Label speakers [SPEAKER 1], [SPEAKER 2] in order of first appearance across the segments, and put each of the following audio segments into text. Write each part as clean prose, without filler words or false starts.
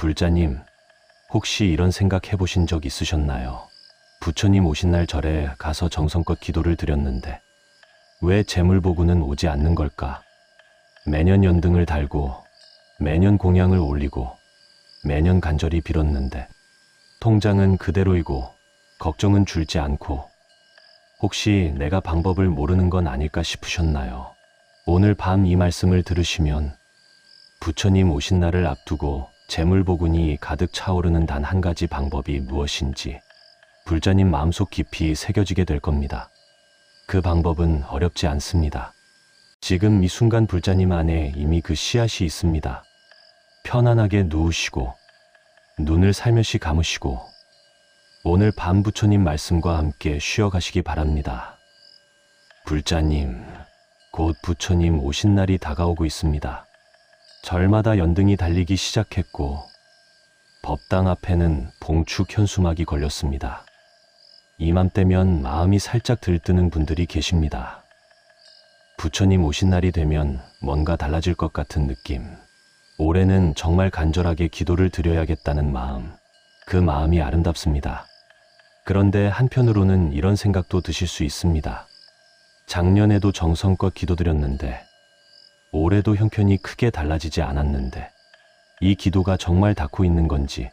[SPEAKER 1] 불자님, 혹시 이런 생각 해보신 적 있으셨나요? 부처님 오신 날 절에 가서 정성껏 기도를 드렸는데 왜 재물보고는 오지 않는 걸까? 매년 연등을 달고 매년 공양을 올리고 매년 간절히 빌었는데 통장은 그대로이고 걱정은 줄지 않고 혹시 내가 방법을 모르는 건 아닐까 싶으셨나요? 오늘 밤 이 말씀을 들으시면 부처님 오신 날을 앞두고 재물보군이 가득 차오르는 단 한 가지 방법이 무엇인지 불자님 마음속 깊이 새겨지게 될 겁니다. 그 방법은 어렵지 않습니다. 지금 이 순간 불자님 안에 이미 그 씨앗이 있습니다. 편안하게 누우시고 눈을 살며시 감으시고 오늘 밤 부처님 말씀과 함께 쉬어가시기 바랍니다. 불자님, 곧 부처님 오신 날이 다가오고 있습니다. 절마다 연등이 달리기 시작했고 법당 앞에는 봉축 현수막이 걸렸습니다. 이맘때면 마음이 살짝 들뜨는 분들이 계십니다. 부처님 오신 날이 되면 뭔가 달라질 것 같은 느낌. 올해는 정말 간절하게 기도를 드려야겠다는 마음. 그 마음이 아름답습니다. 그런데 한편으로는 이런 생각도 드실 수 있습니다. 작년에도 정성껏 기도드렸는데 올해도 형편이 크게 달라지지 않았는데 이 기도가 정말 닿고 있는 건지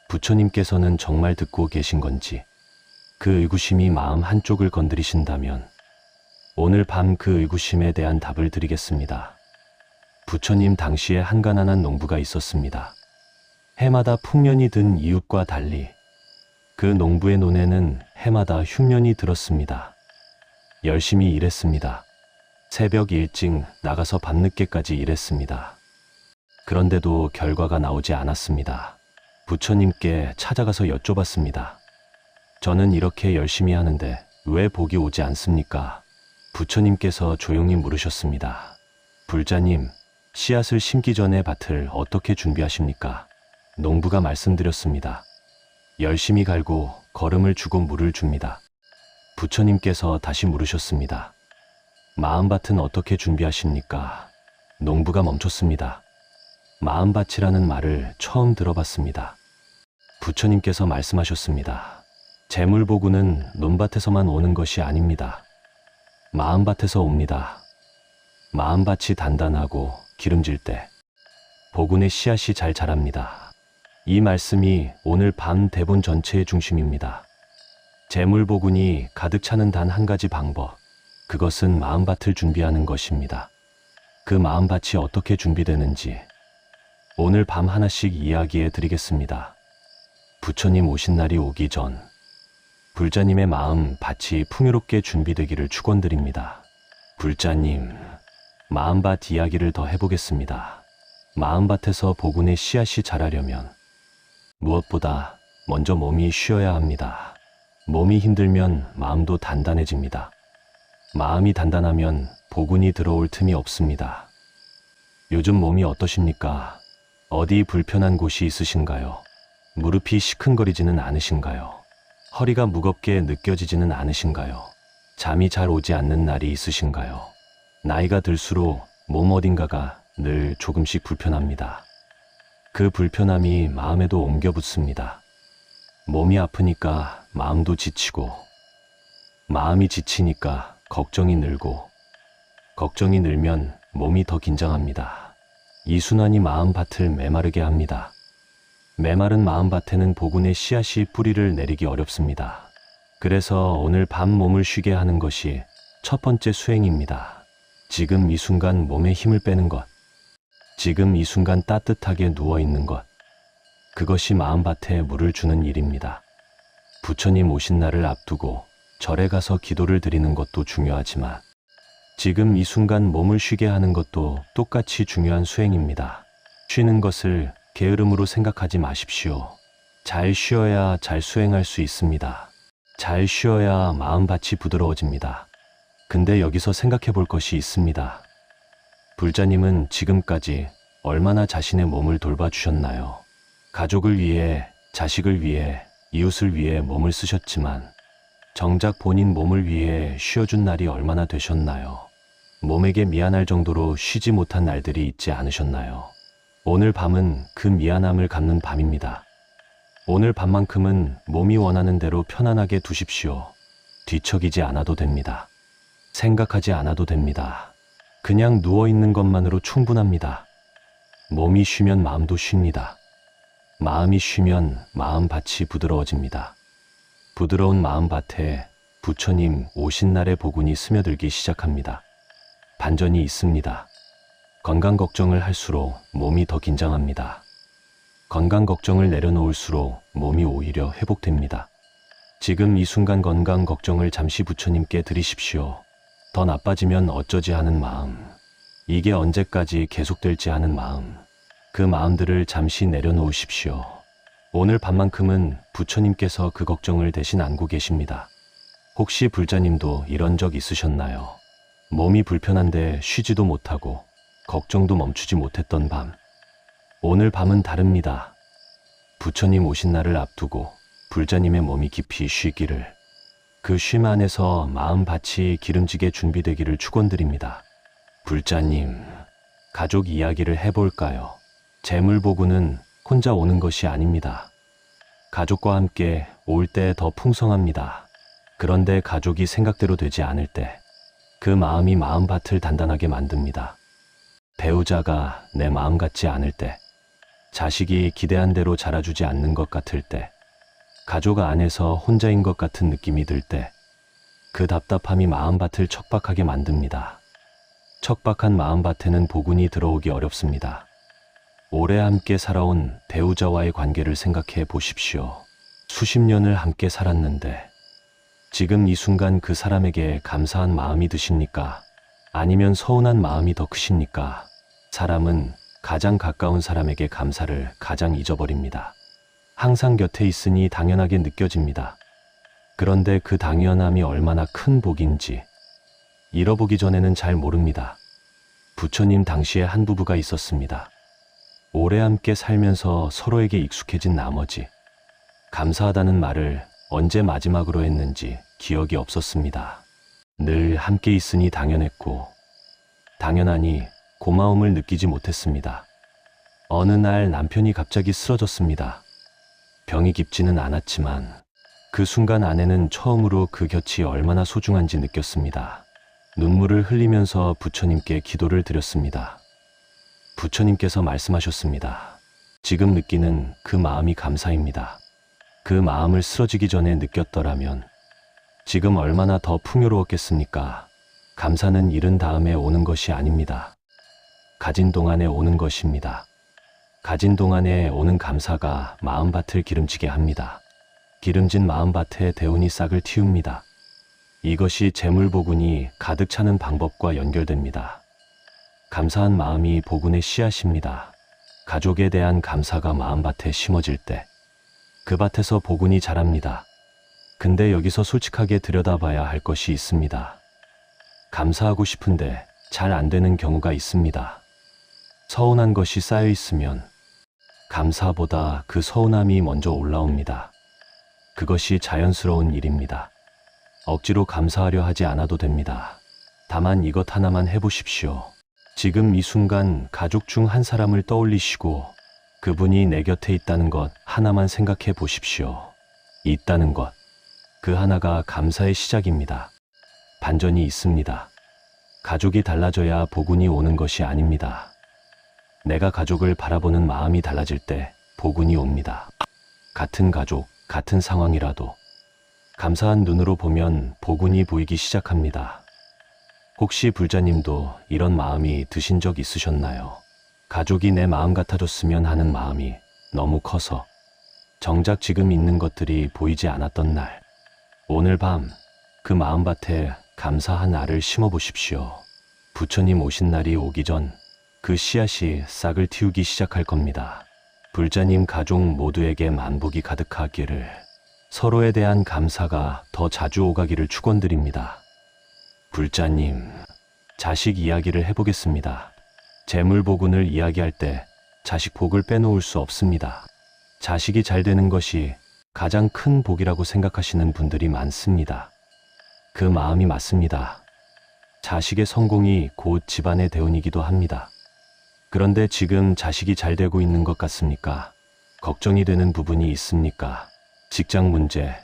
[SPEAKER 1] 부처님께서는 정말 듣고 계신 건지 그 의구심이 마음 한쪽을 건드리신다면 오늘 밤 그 의구심에 대한 답을 드리겠습니다. 부처님 당시에 한 가난한 농부가 있었습니다. 해마다 풍년이 든 이웃과 달리 그 농부의 논에는 해마다 흉년이 들었습니다. 열심히 일했습니다. 새벽 일찍 나가서 밤늦게까지 일했습니다. 그런데도 결과가 나오지 않았습니다. 부처님께 찾아가서 여쭤봤습니다. 저는 이렇게 열심히 하는데 왜 복이 오지 않습니까? 부처님께서 조용히 물으셨습니다. 불자님, 씨앗을 심기 전에 밭을 어떻게 준비하십니까? 농부가 말씀드렸습니다. 열심히 갈고 거름을 주고 물을 줍니다. 부처님께서 다시 물으셨습니다. 마음밭은 어떻게 준비하십니까? 농부가 멈췄습니다. 마음밭이라는 말을 처음 들어봤습니다. 부처님께서 말씀하셨습니다. 재물보구는 논밭에서만 오는 것이 아닙니다. 마음밭에서 옵니다. 마음밭이 단단하고 기름질 때 보군의 씨앗이 잘 자랍니다. 이 말씀이 오늘 밤 대본 전체의 중심입니다. 재물보군이 가득 차는 단 한 가지 방법, 그것은 마음밭을 준비하는 것입니다. 그 마음밭이 어떻게 준비되는지 오늘 밤 하나씩 이야기해 드리겠습니다. 부처님 오신 날이 오기 전 불자님의 마음 밭이 풍요롭게 준비되기를 축원드립니다. 불자님, 마음밭 이야기를 더 해보겠습니다. 마음밭에서 보군의 씨앗이 자라려면 무엇보다 먼저 몸이 쉬어야 합니다. 몸이 힘들면 마음도 단단해집니다. 마음이 단단하면 보군이 들어올 틈이 없습니다. 요즘 몸이 어떠십니까? 어디 불편한 곳이 있으신가요? 무릎이 시큰거리지는 않으신가요? 허리가 무겁게 느껴지지는 않으신가요? 잠이 잘 오지 않는 날이 있으신가요? 나이가 들수록 몸 어딘가가 늘 조금씩 불편합니다. 그 불편함이 마음에도 옮겨 붙습니다. 몸이 아프니까 마음도 지치고, 마음이 지치니까 걱정이 늘고, 걱정이 늘면 몸이 더 긴장합니다. 이 순환이 마음밭을 메마르게 합니다. 메마른 마음밭에는 보군의 씨앗이 뿌리를 내리기 어렵습니다. 그래서 오늘 밤 몸을 쉬게 하는 것이 첫 번째 수행입니다. 지금 이 순간 몸에 힘을 빼는 것, 지금 이 순간 따뜻하게 누워있는 것, 그것이 마음밭에 물을 주는 일입니다. 부처님 오신 날을 앞두고 절에 가서 기도를 드리는 것도 중요하지만 지금 이 순간 몸을 쉬게 하는 것도 똑같이 중요한 수행입니다. 쉬는 것을 게으름으로 생각하지 마십시오. 잘 쉬어야 잘 수행할 수 있습니다. 잘 쉬어야 마음밭이 부드러워집니다. 근데 여기서 생각해 볼 것이 있습니다. 불자님은 지금까지 얼마나 자신의 몸을 돌봐주셨나요? 가족을 위해, 자식을 위해, 이웃을 위해 몸을 쓰셨지만 정작 본인 몸을 위해 쉬어준 날이 얼마나 되셨나요? 몸에게 미안할 정도로 쉬지 못한 날들이 있지 않으셨나요? 오늘 밤은 그 미안함을 갚는 밤입니다. 오늘 밤만큼은 몸이 원하는 대로 편안하게 두십시오. 뒤척이지 않아도 됩니다. 생각하지 않아도 됩니다. 그냥 누워있는 것만으로 충분합니다. 몸이 쉬면 마음도 쉽니다. 마음이 쉬면 마음밭이 부드러워집니다. 부드러운 마음밭에 부처님 오신 날의 복운이 스며들기 시작합니다. 반전이 있습니다. 건강 걱정을 할수록 몸이 더 긴장합니다. 건강 걱정을 내려놓을수록 몸이 오히려 회복됩니다. 지금 이 순간 건강 걱정을 잠시 부처님께 드리십시오. 더 나빠지면 어쩌지 하는 마음, 이게 언제까지 계속될지 하는 마음, 그 마음들을 잠시 내려놓으십시오. 오늘 밤만큼은 부처님께서 그 걱정을 대신 안고 계십니다. 혹시 불자님도 이런 적 있으셨나요? 몸이 불편한데 쉬지도 못하고 걱정도 멈추지 못했던 밤. 오늘 밤은 다릅니다. 부처님 오신 날을 앞두고 불자님의 몸이 깊이 쉬기를, 그 쉼 안에서 마음밭이 기름지게 준비되기를 축원드립니다. 불자님, 가족 이야기를 해볼까요? 재물복운은 혼자 오는 것이 아닙니다. 가족과 함께 올 때 더 풍성합니다. 그런데 가족이 생각대로 되지 않을 때 그 마음이 마음밭을 단단하게 만듭니다. 배우자가 내 마음 같지 않을 때, 자식이 기대한 대로 자라주지 않는 것 같을 때, 가족 안에서 혼자인 것 같은 느낌이 들 때, 그 답답함이 마음밭을 척박하게 만듭니다. 척박한 마음밭에는 복운이 들어오기 어렵습니다. 오래 함께 살아온 배우자와의 관계를 생각해 보십시오. 수십 년을 함께 살았는데 지금 이 순간 그 사람에게 감사한 마음이 드십니까? 아니면 서운한 마음이 더 크십니까? 사람은 가장 가까운 사람에게 감사를 가장 잊어버립니다. 항상 곁에 있으니 당연하게 느껴집니다. 그런데 그 당연함이 얼마나 큰 복인지 잃어보기 전에는 잘 모릅니다. 부처님 당시에 한 부부가 있었습니다. 오래 함께 살면서 서로에게 익숙해진 나머지 감사하다는 말을 언제 마지막으로 했는지 기억이 없었습니다. 늘 함께 있으니 당연했고 당연하니 고마움을 느끼지 못했습니다. 어느 날 남편이 갑자기 쓰러졌습니다. 병이 깊지는 않았지만 그 순간 아내는 처음으로 그 곁이 얼마나 소중한지 느꼈습니다. 눈물을 흘리면서 부처님께 기도를 드렸습니다. 부처님께서 말씀하셨습니다. 지금 느끼는 그 마음이 감사입니다. 그 마음을 쓰러지기 전에 느꼈더라면 지금 얼마나 더 풍요로웠겠습니까? 감사는 잃은 다음에 오는 것이 아닙니다. 가진 동안에 오는 것입니다. 가진 동안에 오는 감사가 마음밭을 기름지게 합니다. 기름진 마음밭에 대운이 싹을 틔웁니다. 이것이 재물복운이 가득 차는 방법과 연결됩니다. 감사한 마음이 복운의 씨앗입니다. 가족에 대한 감사가 마음밭에 심어질 때 그 밭에서 복운이 자랍니다. 근데 여기서 솔직하게 들여다봐야 할 것이 있습니다. 감사하고 싶은데 잘 안 되는 경우가 있습니다. 서운한 것이 쌓여 있으면 감사보다 그 서운함이 먼저 올라옵니다. 그것이 자연스러운 일입니다. 억지로 감사하려 하지 않아도 됩니다. 다만 이것 하나만 해보십시오. 지금 이 순간 가족 중 한 사람을 떠올리시고 그분이 내 곁에 있다는 것 하나만 생각해 보십시오. 있다는 것, 그 하나가 감사의 시작입니다. 반전이 있습니다. 가족이 달라져야 복운이 오는 것이 아닙니다. 내가 가족을 바라보는 마음이 달라질 때 복운이 옵니다. 같은 가족, 같은 상황이라도 감사한 눈으로 보면 복운이 보이기 시작합니다. 혹시 불자님도 이런 마음이 드신 적 있으셨나요? 가족이 내 마음 같아줬으면 하는 마음이 너무 커서 정작 지금 있는 것들이 보이지 않았던 날, 오늘 밤 그 마음밭에 감사한 알을 심어보십시오. 부처님 오신 날이 오기 전 그 씨앗이 싹을 틔우기 시작할 겁니다. 불자님 가족 모두에게 만복이 가득하기를, 서로에 대한 감사가 더 자주 오가기를 축원드립니다. 불자님, 자식 이야기를 해보겠습니다. 재물복운을 이야기할 때 자식 복을 빼놓을 수 없습니다. 자식이 잘 되는 것이 가장 큰 복이라고 생각하시는 분들이 많습니다. 그 마음이 맞습니다. 자식의 성공이 곧 집안의 대운이기도 합니다. 그런데 지금 자식이 잘 되고 있는 것 같습니까? 걱정이 되는 부분이 있습니까? 직장 문제,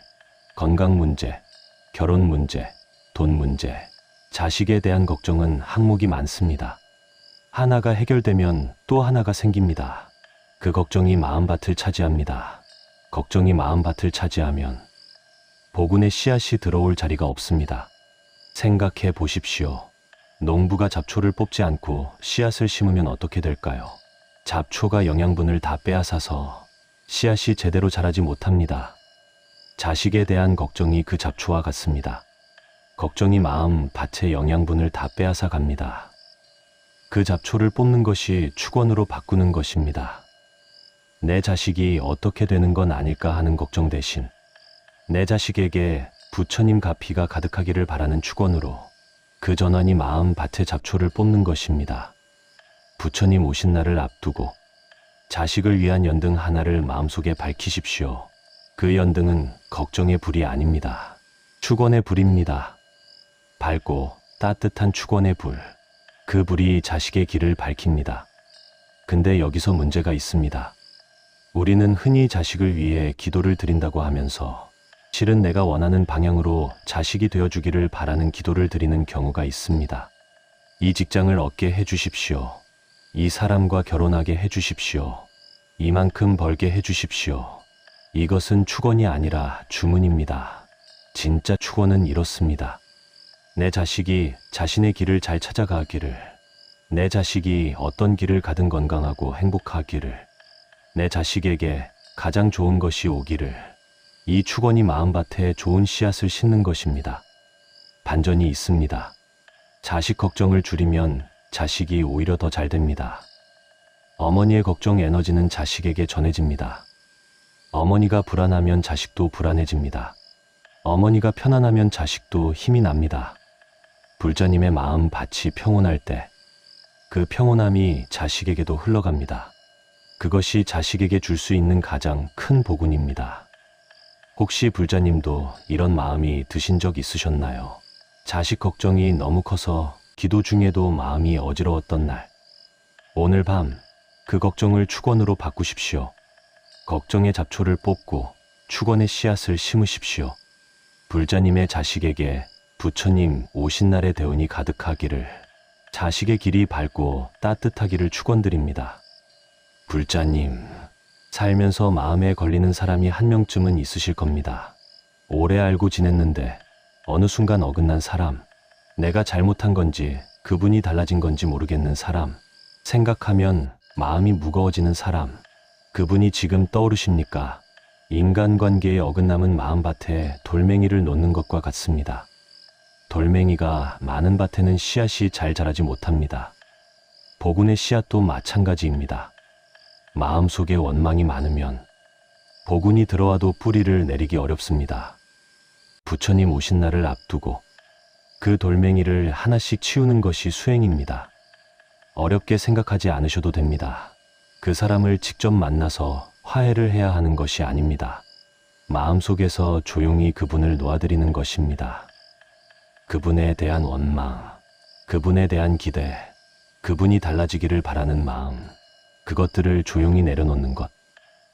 [SPEAKER 1] 건강 문제, 결혼 문제, 돈 문제, 자식에 대한 걱정은 항목이 많습니다. 하나가 해결되면 또 하나가 생깁니다. 그 걱정이 마음밭을 차지합니다. 걱정이 마음밭을 차지하면 복운의 씨앗이 들어올 자리가 없습니다. 생각해 보십시오. 농부가 잡초를 뽑지 않고 씨앗을 심으면 어떻게 될까요? 잡초가 영양분을 다 빼앗아서 씨앗이 제대로 자라지 못합니다. 자식에 대한 걱정이 그 잡초와 같습니다. 걱정이 마음 밭의 영양분을 다 빼앗아 갑니다. 그 잡초를 뽑는 것이 축원으로 바꾸는 것입니다. 내 자식이 어떻게 되는 건 아닐까 하는 걱정 대신 내 자식에게 부처님 가피가 가득하기를 바라는 축원으로 그 전환이 마음 밭의 잡초를 뽑는 것입니다. 부처님 오신 날을 앞두고 자식을 위한 연등 하나를 마음속에 밝히십시오. 그 연등은 걱정의 불이 아닙니다. 축원의 불입니다. 밝고 따뜻한 축원의 불. 그 불이 자식의 길을 밝힙니다. 근데 여기서 문제가 있습니다. 우리는 흔히 자식을 위해 기도를 드린다고 하면서 실은 내가 원하는 방향으로 자식이 되어주기를 바라는 기도를 드리는 경우가 있습니다. 이 직장을 얻게 해주십시오. 이 사람과 결혼하게 해주십시오. 이만큼 벌게 해주십시오. 이것은 축원이 아니라 주문입니다. 진짜 축원은 이렇습니다. 내 자식이 자신의 길을 잘 찾아가기를, 내 자식이 어떤 길을 가든 건강하고 행복하기를, 내 자식에게 가장 좋은 것이 오기를, 이 축원이 마음밭에 좋은 씨앗을 심는 것입니다. 반전이 있습니다. 자식 걱정을 줄이면 자식이 오히려 더 잘 됩니다. 어머니의 걱정 에너지는 자식에게 전해집니다. 어머니가 불안하면 자식도 불안해집니다. 어머니가 편안하면 자식도 힘이 납니다. 불자님의 마음 밭이 평온할 때 그 평온함이 자식에게도 흘러갑니다. 그것이 자식에게 줄 수 있는 가장 큰 복운입니다. 혹시 불자님도 이런 마음이 드신 적 있으셨나요? 자식 걱정이 너무 커서 기도 중에도 마음이 어지러웠던 날. 오늘 밤 그 걱정을 축원으로 바꾸십시오. 걱정의 잡초를 뽑고 축원의 씨앗을 심으십시오. 불자님의 자식에게 부처님 오신 날의 대운이 가득하기를, 자식의 길이 밝고 따뜻하기를 축원드립니다. 불자님, 살면서 마음에 걸리는 사람이 한 명쯤은 있으실 겁니다. 오래 알고 지냈는데 어느 순간 어긋난 사람, 내가 잘못한 건지 그분이 달라진 건지 모르겠는 사람, 생각하면 마음이 무거워지는 사람, 그분이 지금 떠오르십니까? 인간관계의 어긋남은 마음밭에 돌멩이를 놓는 것과 같습니다. 돌멩이가 많은 밭에는 씨앗이 잘 자라지 못합니다. 복운의 씨앗도 마찬가지입니다. 마음속에 원망이 많으면 복운이 들어와도 뿌리를 내리기 어렵습니다. 부처님 오신 날을 앞두고 그 돌멩이를 하나씩 치우는 것이 수행입니다. 어렵게 생각하지 않으셔도 됩니다. 그 사람을 직접 만나서 화해를 해야 하는 것이 아닙니다. 마음속에서 조용히 그분을 놓아드리는 것입니다. 그분에 대한 원망, 그분에 대한 기대, 그분이 달라지기를 바라는 마음, 그것들을 조용히 내려놓는 것,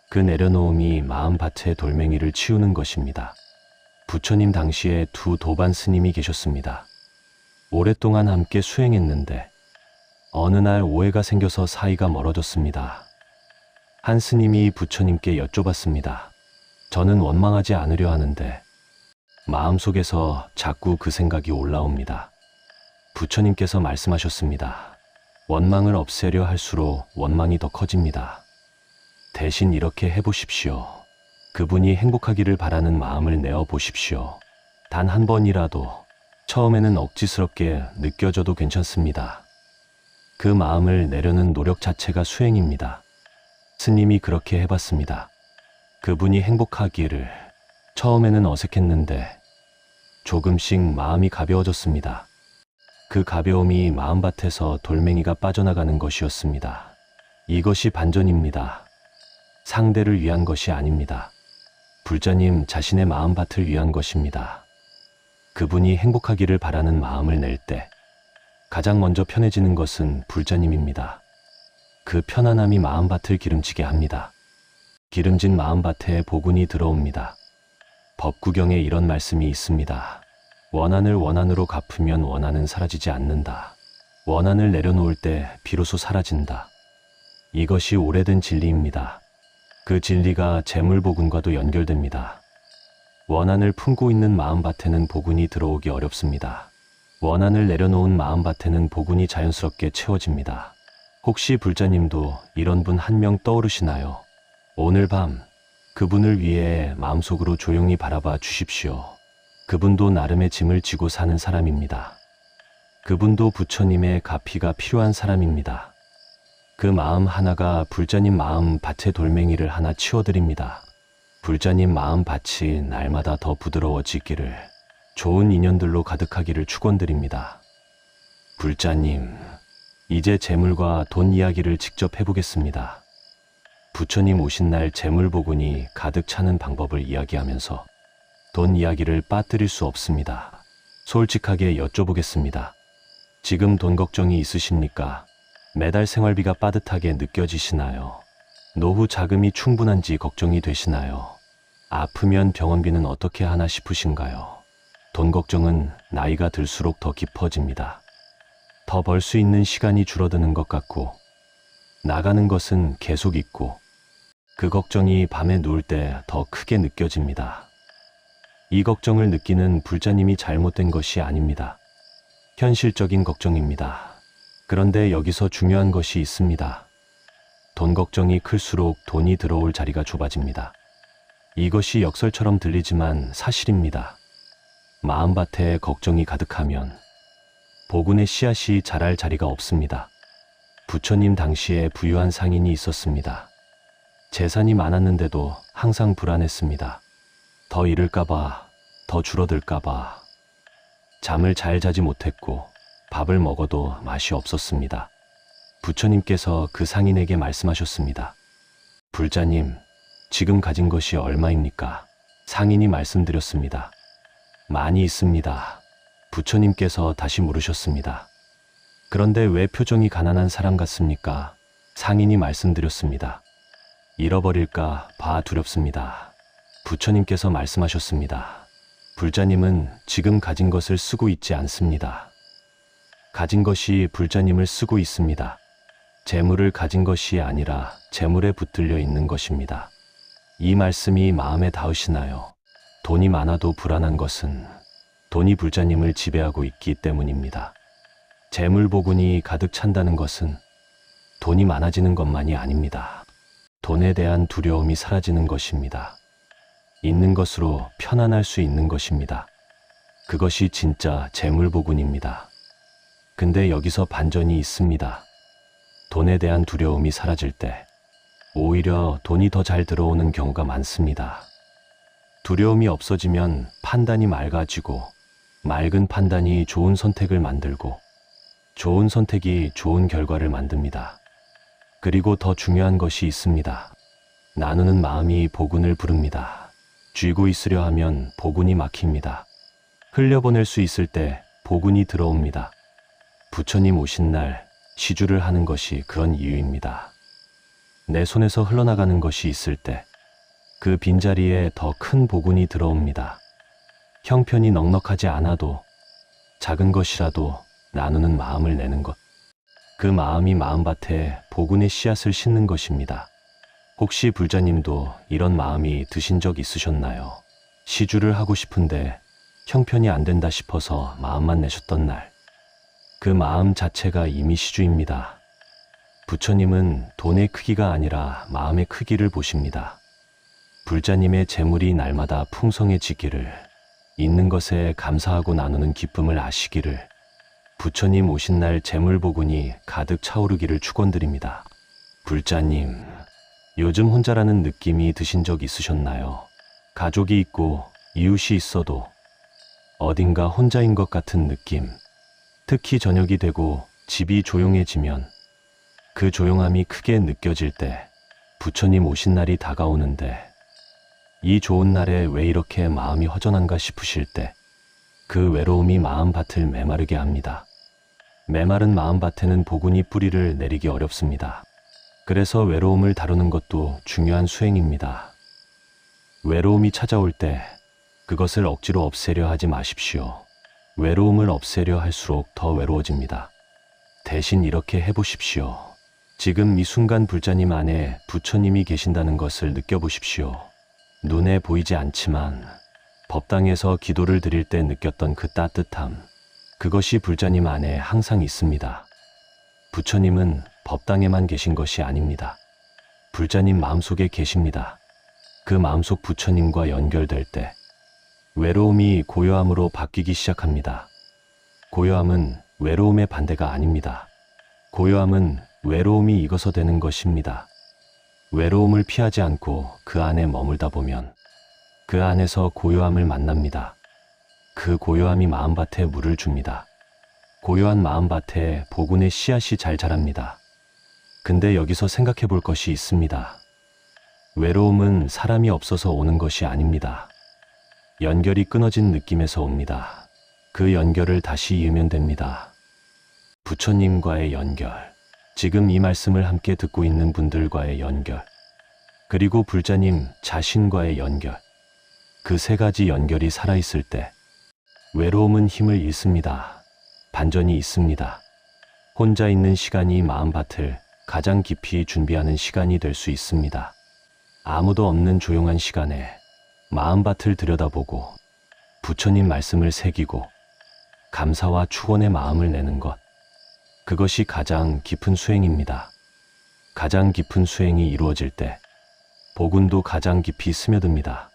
[SPEAKER 1] 그 내려놓음이 마음밭의 돌멩이를 치우는 것입니다. 부처님 당시에 두 도반 스님이 계셨습니다. 오랫동안 함께 수행했는데 어느 날 오해가 생겨서 사이가 멀어졌습니다. 한 스님이 부처님께 여쭤봤습니다. 저는 원망하지 않으려 하는데 마음속에서 자꾸 그 생각이 올라옵니다. 부처님께서 말씀하셨습니다. 원망을 없애려 할수록 원망이 더 커집니다. 대신 이렇게 해보십시오. 그분이 행복하기를 바라는 마음을 내어 보십시오. 단 한 번이라도, 처음에는 억지스럽게 느껴져도 괜찮습니다. 그 마음을 내려는 노력 자체가 수행입니다. 스님이 그렇게 해봤습니다. 그분이 행복하기를. 처음에는 어색했는데 조금씩 마음이 가벼워졌습니다. 그 가벼움이 마음밭에서 돌멩이가 빠져나가는 것이었습니다. 이것이 반전입니다. 상대를 위한 것이 아닙니다. 불자님 자신의 마음밭을 위한 것입니다. 그분이 행복하기를 바라는 마음을 낼 때 가장 먼저 편해지는 것은 불자님입니다. 그 편안함이 마음밭을 기름지게 합니다. 기름진 마음밭에 복운이 들어옵니다. 법구경에 이런 말씀이 있습니다. 원한을 원한으로 갚으면 원한은 사라지지 않는다. 원한을 내려놓을 때 비로소 사라진다. 이것이 오래된 진리입니다. 그 진리가 재물복운과도 연결됩니다. 원한을 품고 있는 마음밭에는 복운이 들어오기 어렵습니다. 원한을 내려놓은 마음밭에는 복운이 자연스럽게 채워집니다. 혹시 불자님도 이런 분 한 명 떠오르시나요? 오늘 밤 그분을 위해 마음속으로 조용히 바라봐 주십시오. 그분도 나름의 짐을 지고 사는 사람입니다. 그분도 부처님의 가피가 필요한 사람입니다. 그 마음 하나가 불자님 마음 밭의 돌멩이를 하나 치워드립니다. 불자님 마음 밭이 날마다 더 부드러워지기를, 좋은 인연들로 가득하기를 축원드립니다. 불자님, 이제 재물과 돈 이야기를 직접 해보겠습니다. 부처님 오신 날 재물복운이 가득 차는 방법을 이야기하면서 돈 이야기를 빠뜨릴 수 없습니다. 솔직하게 여쭤보겠습니다. 지금 돈 걱정이 있으십니까? 매달 생활비가 빠듯하게 느껴지시나요? 노후 자금이 충분한지 걱정이 되시나요? 아프면 병원비는 어떻게 하나 싶으신가요? 돈 걱정은 나이가 들수록 더 깊어집니다. 더 벌 수 있는 시간이 줄어드는 것 같고, 나가는 것은 계속 있고, 그 걱정이 밤에 누울 때 더 크게 느껴집니다. 이 걱정을 느끼는 불자님이 잘못된 것이 아닙니다. 현실적인 걱정입니다. 그런데 여기서 중요한 것이 있습니다. 돈 걱정이 클수록 돈이 들어올 자리가 좁아집니다. 이것이 역설처럼 들리지만 사실입니다. 마음밭에 걱정이 가득하면 복운의 씨앗이 자랄 자리가 없습니다. 부처님 당시에 부유한 상인이 있었습니다. 재산이 많았는데도 항상 불안했습니다. 더 잃을까봐, 더 줄어들까봐. 잠을 잘 자지 못했고 밥을 먹어도 맛이 없었습니다. 부처님께서 그 상인에게 말씀하셨습니다. 불자님, 지금 가진 것이 얼마입니까? 상인이 말씀드렸습니다. 많이 있습니다. 부처님께서 다시 물으셨습니다. 그런데 왜 표정이 가난한 사람 같습니까? 상인이 말씀드렸습니다. 잃어버릴까 봐 두렵습니다. 부처님께서 말씀하셨습니다. 불자님은 지금 가진 것을 쓰고 있지 않습니다. 가진 것이 불자님을 쓰고 있습니다. 재물을 가진 것이 아니라 재물에 붙들려 있는 것입니다. 이 말씀이 마음에 닿으시나요? 돈이 많아도 불안한 것은 돈이 불자님을 지배하고 있기 때문입니다. 재물복운이 가득 찬다는 것은 돈이 많아지는 것만이 아닙니다. 돈에 대한 두려움이 사라지는 것입니다. 있는 것으로 편안할 수 있는 것입니다. 그것이 진짜 재물복운입니다. 근데 여기서 반전이 있습니다. 돈에 대한 두려움이 사라질 때 오히려 돈이 더 잘 들어오는 경우가 많습니다. 두려움이 없어지면 판단이 맑아지고, 맑은 판단이 좋은 선택을 만들고, 좋은 선택이 좋은 결과를 만듭니다. 그리고 더 중요한 것이 있습니다. 나누는 마음이 복운을 부릅니다. 쥐고 있으려 하면 복운이 막힙니다. 흘려보낼 수 있을 때 복운이 들어옵니다. 부처님 오신 날 시주를 하는 것이 그런 이유입니다. 내 손에서 흘러나가는 것이 있을 때 그 빈자리에 더 큰 복운이 들어옵니다. 형편이 넉넉하지 않아도 작은 것이라도 나누는 마음을 내는 것, 그 마음이 마음밭에 복운의 씨앗을 심는 것입니다. 혹시 불자님도 이런 마음이 드신 적 있으셨나요? 시주를 하고 싶은데 형편이 안 된다 싶어서 마음만 내셨던 날, 그 마음 자체가 이미 시주입니다. 부처님은 돈의 크기가 아니라 마음의 크기를 보십니다. 불자님의 재물이 날마다 풍성해지기를, 있는 것에 감사하고 나누는 기쁨을 아시기를, 부처님 오신 날 재물복운이 가득 차오르기를 축원드립니다. 불자님, 요즘 혼자라는 느낌이 드신 적 있으셨나요? 가족이 있고 이웃이 있어도 어딘가 혼자인 것 같은 느낌. 특히 저녁이 되고 집이 조용해지면 그 조용함이 크게 느껴질 때 부처님 오신 날이 다가오는데, 이 좋은 날에 왜 이렇게 마음이 허전한가 싶으실 때 그 외로움이 마음밭을 메마르게 합니다. 메마른 마음밭에는 복운이 뿌리를 내리기 어렵습니다. 그래서 외로움을 다루는 것도 중요한 수행입니다. 외로움이 찾아올 때 그것을 억지로 없애려 하지 마십시오. 외로움을 없애려 할수록 더 외로워집니다. 대신 이렇게 해보십시오. 지금 이 순간 불자님 안에 부처님이 계신다는 것을 느껴보십시오. 눈에 보이지 않지만 법당에서 기도를 드릴 때 느꼈던 그 따뜻함, 그것이 불자님 안에 항상 있습니다. 부처님은 법당에만 계신 것이 아닙니다. 불자님 마음속에 계십니다. 그 마음속 부처님과 연결될 때 외로움이 고요함으로 바뀌기 시작합니다. 고요함은 외로움의 반대가 아닙니다. 고요함은 외로움이 익어서 되는 것입니다. 외로움을 피하지 않고 그 안에 머물다 보면 그 안에서 고요함을 만납니다. 그 고요함이 마음밭에 물을 줍니다. 고요한 마음밭에 복운의 씨앗이 잘 자랍니다. 근데 여기서 생각해 볼 것이 있습니다. 외로움은 사람이 없어서 오는 것이 아닙니다. 연결이 끊어진 느낌에서 옵니다. 그 연결을 다시 이으면 됩니다. 부처님과의 연결, 지금 이 말씀을 함께 듣고 있는 분들과의 연결, 그리고 불자님 자신과의 연결, 그 세 가지 연결이 살아있을 때 외로움은 힘을 잃습니다. 반전이 있습니다. 혼자 있는 시간이 마음밭을 가장 깊이 준비하는 시간이 될 수 있습니다. 아무도 없는 조용한 시간에 마음밭을 들여다보고 부처님 말씀을 새기고 감사와 축원의 마음을 내는 것, 그것이 가장 깊은 수행입니다. 가장 깊은 수행이 이루어질 때 복운도 가장 깊이 스며듭니다.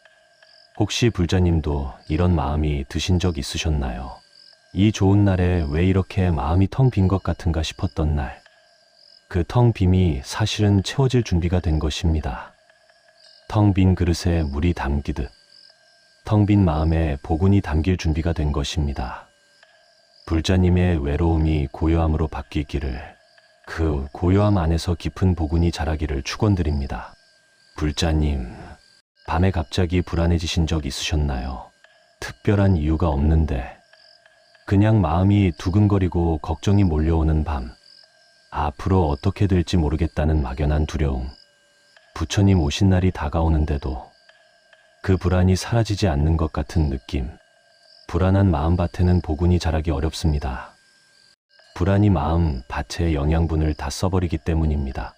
[SPEAKER 1] 혹시 불자님도 이런 마음이 드신 적 있으셨나요? 이 좋은 날에 왜 이렇게 마음이 텅 빈 것 같은가 싶었던 날, 그 텅 빔이 사실은 채워질 준비가 된 것입니다. 텅 빈 그릇에 물이 담기듯 텅 빈 마음에 복운이 담길 준비가 된 것입니다. 불자님의 외로움이 고요함으로 바뀌기를, 그 고요함 안에서 깊은 복운이 자라기를 축원드립니다. 불자님, 밤에 갑자기 불안해지신 적 있으셨나요? 특별한 이유가 없는데 그냥 마음이 두근거리고 걱정이 몰려오는 밤, 앞으로 어떻게 될지 모르겠다는 막연한 두려움, 부처님 오신 날이 다가오는데도 그 불안이 사라지지 않는 것 같은 느낌. 불안한 마음밭에는 복운이 자라기 어렵습니다. 불안이 마음 밭의 영양분을 다 써버리기 때문입니다.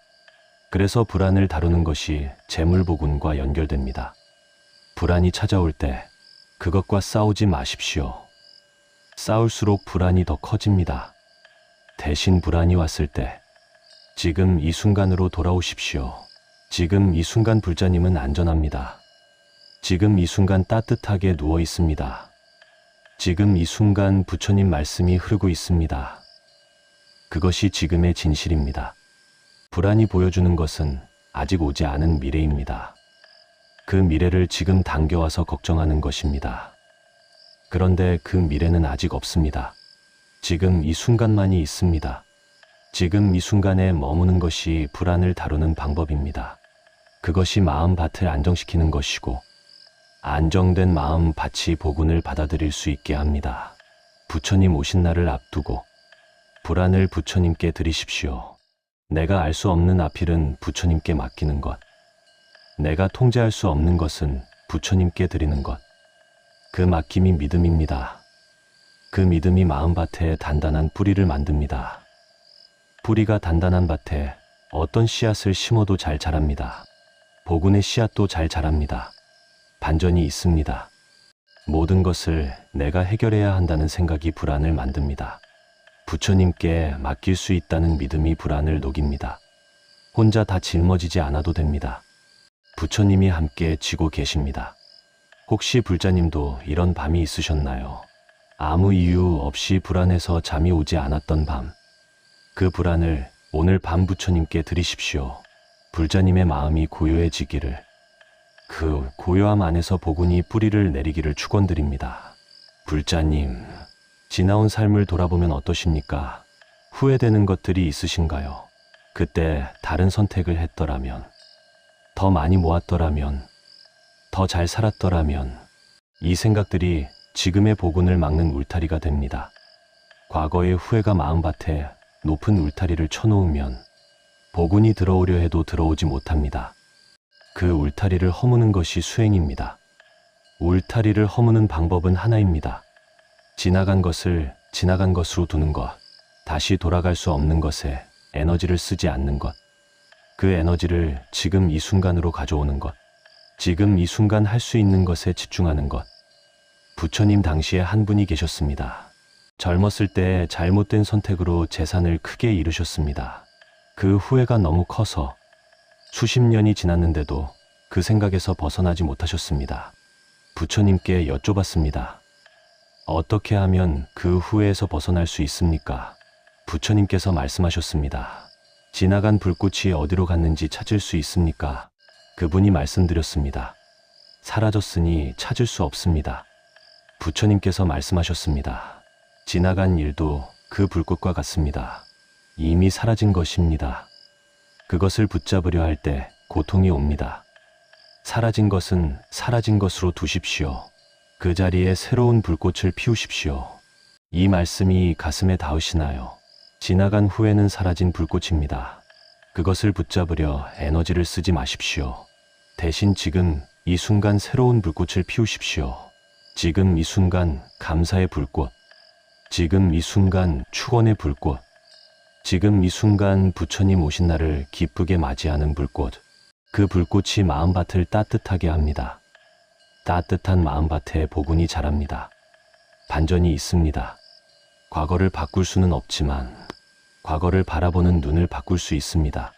[SPEAKER 1] 그래서 불안을 다루는 것이 재물복운과 연결됩니다. 불안이 찾아올 때 그것과 싸우지 마십시오. 싸울수록 불안이 더 커집니다. 대신 불안이 왔을 때 지금 이 순간으로 돌아오십시오. 지금 이 순간 불자님은 안전합니다. 지금 이 순간 따뜻하게 누워 있습니다. 지금 이 순간 부처님 말씀이 흐르고 있습니다. 그것이 지금의 진실입니다. 불안이 보여주는 것은 아직 오지 않은 미래입니다. 그 미래를 지금 당겨와서 걱정하는 것입니다. 그런데 그 미래는 아직 없습니다. 지금 이 순간만이 있습니다. 지금 이 순간에 머무는 것이 불안을 다루는 방법입니다. 그것이 마음밭을 안정시키는 것이고, 안정된 마음밭이 복운을 받아들일 수 있게 합니다. 부처님 오신 날을 앞두고 불안을 부처님께 드리십시오. 내가 알 수 없는 앞일은 부처님께 맡기는 것, 내가 통제할 수 없는 것은 부처님께 드리는 것, 그 맡김이 믿음입니다. 그 믿음이 마음밭에 단단한 뿌리를 만듭니다. 뿌리가 단단한 밭에 어떤 씨앗을 심어도 잘 자랍니다. 복운의 씨앗도 잘 자랍니다. 반전이 있습니다. 모든 것을 내가 해결해야 한다는 생각이 불안을 만듭니다. 부처님께 맡길 수 있다는 믿음이 불안을 녹입니다. 혼자 다 짊어지지 않아도 됩니다. 부처님이 함께 지고 계십니다. 혹시 불자님도 이런 밤이 있으셨나요? 아무 이유 없이 불안해서 잠이 오지 않았던 밤, 그 불안을 오늘 밤 부처님께 드리십시오. 불자님의 마음이 고요해지기를, 그 고요함 안에서 복운이 뿌리를 내리기를 축원드립니다. 불자님, 지나온 삶을 돌아보면 어떠십니까? 후회되는 것들이 있으신가요? 그때 다른 선택을 했더라면, 더 많이 모았더라면, 더 잘 살았더라면, 이 생각들이 지금의 복운을 막는 울타리가 됩니다. 과거의 후회가 마음밭에 높은 울타리를 쳐놓으면 복운이 들어오려 해도 들어오지 못합니다. 그 울타리를 허무는 것이 수행입니다. 울타리를 허무는 방법은 하나입니다. 지나간 것을 지나간 것으로 두는 것, 다시 돌아갈 수 없는 것에 에너지를 쓰지 않는 것, 그 에너지를 지금 이 순간으로 가져오는 것, 지금 이 순간 할 수 있는 것에 집중하는 것. 부처님 당시에 한 분이 계셨습니다. 젊었을 때 잘못된 선택으로 재산을 크게 잃으셨습니다. 그 후회가 너무 커서 수십 년이 지났는데도 그 생각에서 벗어나지 못하셨습니다. 부처님께 여쭤봤습니다. 어떻게 하면 그 후회에서 벗어날 수 있습니까? 부처님께서 말씀하셨습니다. 지나간 불꽃이 어디로 갔는지 찾을 수 있습니까? 그분이 말씀드렸습니다. 사라졌으니 찾을 수 없습니다. 부처님께서 말씀하셨습니다. 지나간 일도 그 불꽃과 같습니다. 이미 사라진 것입니다. 그것을 붙잡으려 할 때 고통이 옵니다. 사라진 것은 사라진 것으로 두십시오. 그 자리에 새로운 불꽃을 피우십시오. 이 말씀이 가슴에 닿으시나요? 지나간 후에는 사라진 불꽃입니다. 그것을 붙잡으려 에너지를 쓰지 마십시오. 대신 지금 이 순간 새로운 불꽃을 피우십시오. 지금 이 순간 감사의 불꽃, 지금 이 순간 축원의 불꽃, 지금 이 순간 부처님 오신 날을 기쁘게 맞이하는 불꽃. 그 불꽃이 마음밭을 따뜻하게 합니다. 따뜻한 마음밭에 복운이 자랍니다. 반전이 있습니다. 과거를 바꿀 수는 없지만 과거를 바라보는 눈을 바꿀 수 있습니다.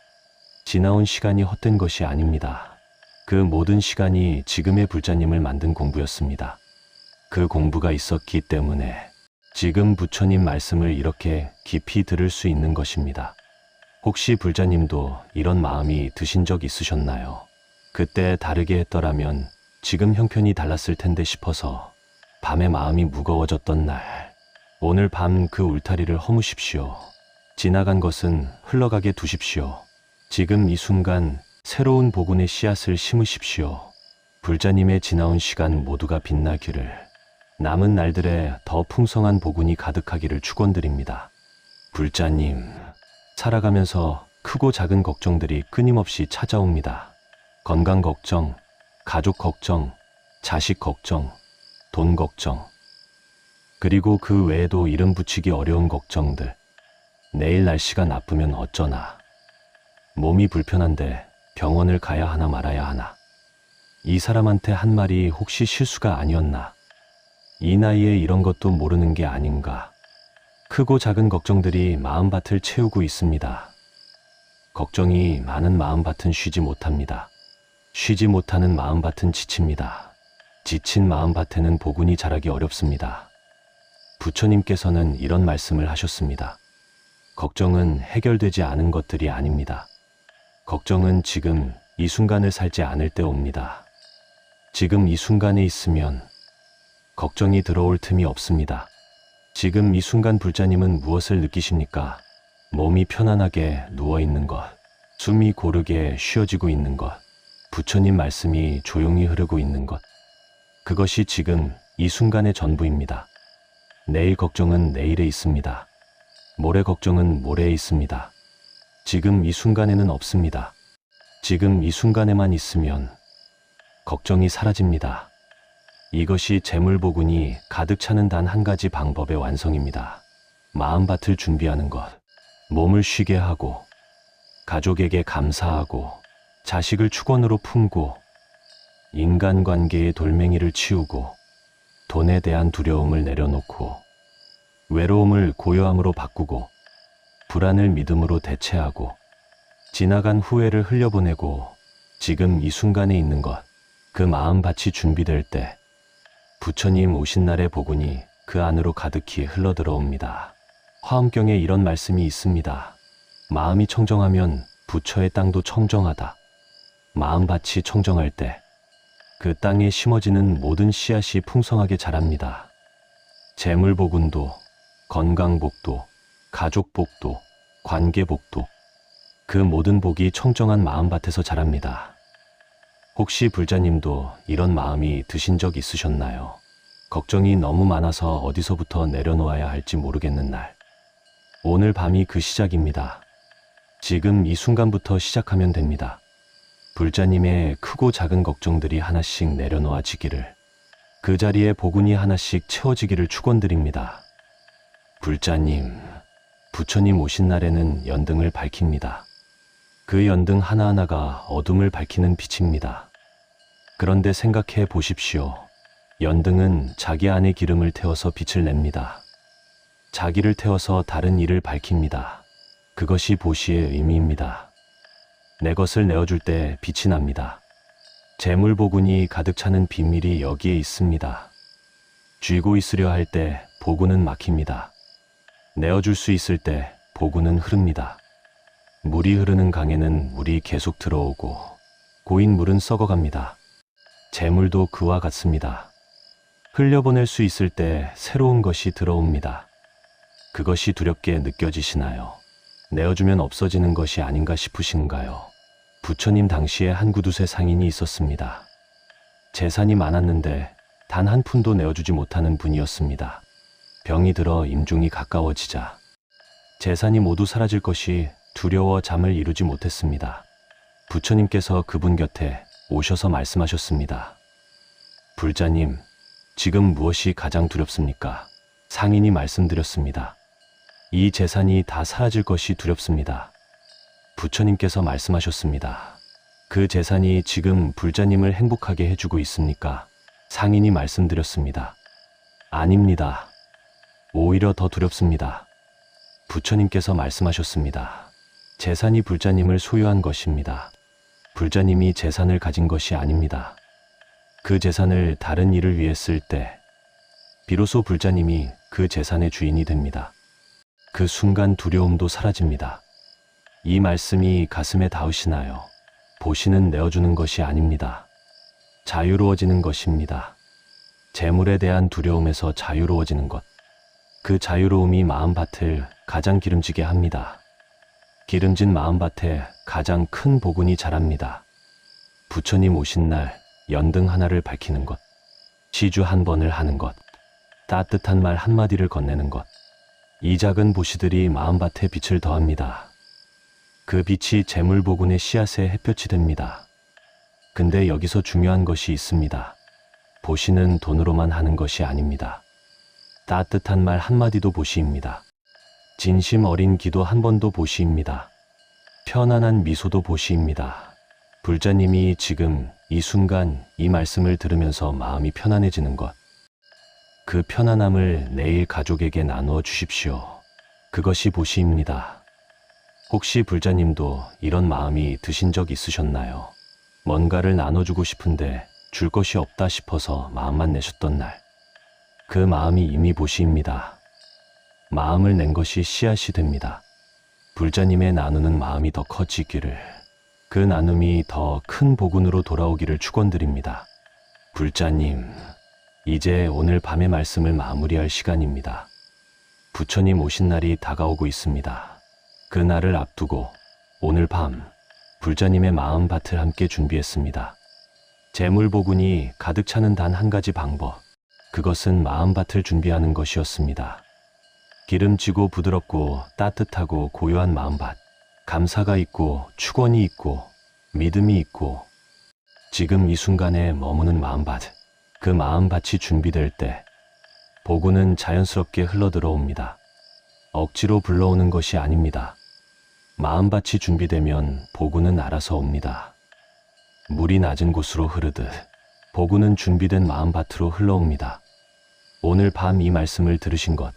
[SPEAKER 1] 지나온 시간이 헛된 것이 아닙니다. 그 모든 시간이 지금의 불자님을 만든 공부였습니다. 그 공부가 있었기 때문에 지금 부처님 말씀을 이렇게 깊이 들을 수 있는 것입니다. 혹시 불자님도 이런 마음이 드신 적 있으셨나요? 그때 다르게 했더라면 지금 형편이 달랐을 텐데 싶어서 밤에 마음이 무거워졌던 날, 오늘 밤 그 울타리를 허무십시오. 지나간 것은 흘러가게 두십시오. 지금 이 순간 새로운 복운의 씨앗을 심으십시오. 불자님의 지나온 시간 모두가 빛나기를, 남은 날들에 더 풍성한 복운이 가득하기를 축원드립니다. 불자님, 살아가면서 크고 작은 걱정들이 끊임없이 찾아옵니다. 건강 걱정, 가족 걱정, 자식 걱정, 돈 걱정, 그리고 그 외에도 이름 붙이기 어려운 걱정들. 내일 날씨가 나쁘면 어쩌나, 몸이 불편한데 병원을 가야 하나 말아야 하나, 이 사람한테 한 말이 혹시 실수가 아니었나, 이 나이에 이런 것도 모르는 게 아닌가. 크고 작은 걱정들이 마음밭을 채우고 있습니다. 걱정이 많은 마음밭은 쉬지 못합니다. 쉬지 못하는 마음밭은 지칩니다. 지친 마음밭에는 복운이 자라기 어렵습니다. 부처님께서는 이런 말씀을 하셨습니다. 걱정은 해결되지 않은 것들이 아닙니다. 걱정은 지금 이 순간을 살지 않을 때 옵니다. 지금 이 순간에 있으면 걱정이 들어올 틈이 없습니다. 지금 이 순간 불자님은 무엇을 느끼십니까? 몸이 편안하게 누워있는 것, 숨이 고르게 쉬어지고 있는 것, 부처님 말씀이 조용히 흐르고 있는 것, 그것이 지금 이 순간의 전부입니다. 내일 걱정은 내일에 있습니다. 모레 걱정은 모레에 있습니다. 지금 이 순간에는 없습니다. 지금 이 순간에만 있으면 걱정이 사라집니다. 이것이 재물복운이 가득 차는 단 한 가지 방법의 완성입니다. 마음밭을 준비하는 것, 몸을 쉬게 하고, 가족에게 감사하고, 자식을 축원으로 품고, 인간관계의 돌멩이를 치우고, 돈에 대한 두려움을 내려놓고, 외로움을 고요함으로 바꾸고, 불안을 믿음으로 대체하고, 지나간 후회를 흘려보내고, 지금 이 순간에 있는 것, 그 마음밭이 준비될 때 부처님 오신 날의 복운이 그 안으로 가득히 흘러들어옵니다. 화엄경에 이런 말씀이 있습니다. 마음이 청정하면 부처의 땅도 청정하다. 마음밭이 청정할 때 그 땅에 심어지는 모든 씨앗이 풍성하게 자랍니다. 재물복운도, 건강복도, 가족복도, 관계복도, 그 모든 복이 청정한 마음밭에서 자랍니다. 혹시 불자님도 이런 마음이 드신 적 있으셨나요? 걱정이 너무 많아서 어디서부터 내려놓아야 할지 모르겠는 날. 오늘 밤이 그 시작입니다. 지금 이 순간부터 시작하면 됩니다. 불자님의 크고 작은 걱정들이 하나씩 내려놓아지기를, 그 자리에 복운이 하나씩 채워지기를 축원드립니다. 불자님, 부처님 오신 날에는 연등을 밝힙니다. 그 연등 하나하나가 어둠을 밝히는 빛입니다. 그런데 생각해 보십시오. 연등은 자기 안에 기름을 태워서 빛을 냅니다. 자기를 태워서 다른 이를 밝힙니다. 그것이 보시의 의미입니다. 내 것을 내어줄 때 빛이 납니다. 재물복운이 가득 차는 비밀이 여기에 있습니다. 쥐고 있으려 할 때 복운은 막힙니다. 내어줄 수 있을 때 복운은 흐릅니다. 물이 흐르는 강에는 물이 계속 들어오고 고인 물은 썩어갑니다. 재물도 그와 같습니다. 흘려보낼 수 있을 때 새로운 것이 들어옵니다. 그것이 두렵게 느껴지시나요? 내어주면 없어지는 것이 아닌가 싶으신가요? 부처님 당시에 한 구두쇠 상인이 있었습니다. 재산이 많았는데 단 한 푼도 내어주지 못하는 분이었습니다. 병이 들어 임종이 가까워지자 재산이 모두 사라질 것이 두려워 잠을 이루지 못했습니다. 부처님께서 그분 곁에 오셔서 말씀하셨습니다. 불자님, 지금 무엇이 가장 두렵습니까? 상인이 말씀드렸습니다. 이 재산이 다 사라질 것이 두렵습니다. 부처님께서 말씀하셨습니다. 그 재산이 지금 불자님을 행복하게 해주고 있습니까? 상인이 말씀드렸습니다. 아닙니다. 오히려 더 두렵습니다. 부처님께서 말씀하셨습니다. 재산이 불자님을 소유한 것입니다. 불자님이 재산을 가진 것이 아닙니다. 그 재산을 다른 일을 위해 쓸 때 비로소 불자님이 그 재산의 주인이 됩니다. 그 순간 두려움도 사라집니다. 이 말씀이 가슴에 닿으시나요? 보시는 내어주는 것이 아닙니다. 자유로워지는 것입니다. 재물에 대한 두려움에서 자유로워지는 것. 그 자유로움이 마음밭을 가장 기름지게 합니다. 기름진 마음밭에 가장 큰 복운이 자랍니다. 부처님 오신 날 연등 하나를 밝히는 것, 시주 한 번을 하는 것, 따뜻한 말 한마디를 건네는 것, 이 작은 보시들이 마음밭에 빛을 더합니다. 그 빛이 재물복운의 씨앗에 햇볕이 됩니다. 근데 여기서 중요한 것이 있습니다. 보시는 돈으로만 하는 것이 아닙니다. 따뜻한 말 한마디도 보시입니다. 진심 어린 기도 한 번도 보시입니다. 편안한 미소도 보시입니다. 불자님이 지금 이 순간 이 말씀을 들으면서 마음이 편안해지는 것, 그 편안함을 내일 가족에게 나누어 주십시오. 그것이 보시입니다. 혹시 불자님도 이런 마음이 드신 적 있으셨나요? 뭔가를 나눠주고 싶은데 줄 것이 없다 싶어서 마음만 내셨던 날, 그 마음이 이미 보시입니다. 마음을 낸 것이 씨앗이 됩니다. 불자님의 나누는 마음이 더 커지기를, 그 나눔이 더 큰 복운으로 돌아오기를 축원드립니다. 불자님, 이제 오늘 밤의 말씀을 마무리할 시간입니다. 부처님 오신 날이 다가오고 있습니다. 그 날을 앞두고 오늘 밤 불자님의 마음밭을 함께 준비했습니다. 재물복운이 가득 차는 단 한 가지 방법, 그것은 마음밭을 준비하는 것이었습니다. 기름지고 부드럽고 따뜻하고 고요한 마음밭, 감사가 있고 축원이 있고 믿음이 있고 지금 이 순간에 머무는 마음밭, 그 마음밭이 준비될 때 복운은 자연스럽게 흘러들어옵니다. 억지로 불러오는 것이 아닙니다. 마음밭이 준비되면 복운은 알아서 옵니다. 물이 낮은 곳으로 흐르듯 복운은 준비된 마음밭으로 흘러옵니다. 오늘 밤 이 말씀을 들으신 것,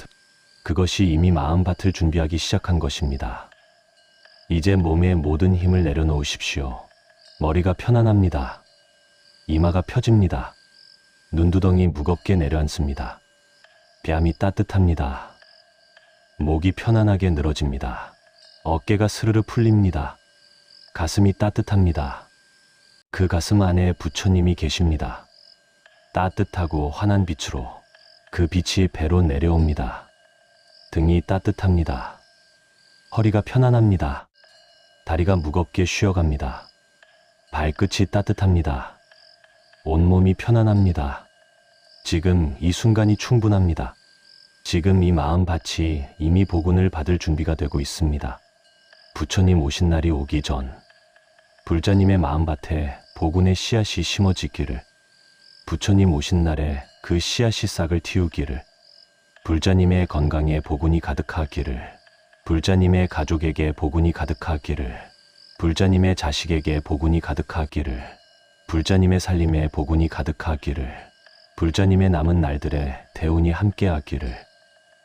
[SPEAKER 1] 그것이 이미 마음밭을 준비하기 시작한 것입니다. 이제 몸의 모든 힘을 내려놓으십시오. 머리가 편안합니다. 이마가 펴집니다. 눈두덩이 무겁게 내려앉습니다. 뺨이 따뜻합니다. 목이 편안하게 늘어집니다. 어깨가 스르르 풀립니다. 가슴이 따뜻합니다. 그 가슴 안에 부처님이 계십니다. 따뜻하고 환한 빛으로 그 빛이 배로 내려옵니다. 등이 따뜻합니다. 허리가 편안합니다. 다리가 무겁게 쉬어갑니다. 발끝이 따뜻합니다. 온몸이 편안합니다. 지금 이 순간이 충분합니다. 지금 이 마음밭이 이미 복운을 받을 준비가 되고 있습니다. 부처님 오신 날이 오기 전 불자님의 마음밭에 복운의 씨앗이 심어지기를, 부처님 오신 날에 그 씨앗이 싹을 틔우기를, 불자님의 건강에 복운이 가득하기를, 불자님의 가족에게 복운이 가득하기를, 불자님의 자식에게 복운이 가득하기를, 불자님의 살림에 복운이 가득하기를, 불자님의 남은 날들에 대운이 함께하기를,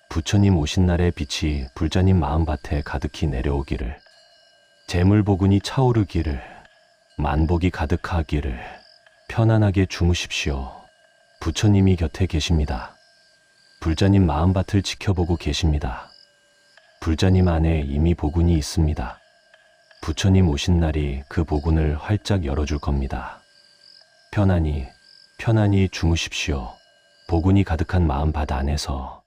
[SPEAKER 1] 부처님 오신 날의 빛이 불자님 마음밭에 가득히 내려오기를, 재물 복운이 차오르기를, 만복이 가득하기를, 편안하게 주무십시오. 부처님이 곁에 계십니다. 불자님 마음밭을 지켜보고 계십니다. 불자님 안에 이미 복운이 있습니다. 부처님 오신 날이 그 복운을 활짝 열어줄 겁니다. 편안히 주무십시오. 복운이 가득한 마음밭 안에서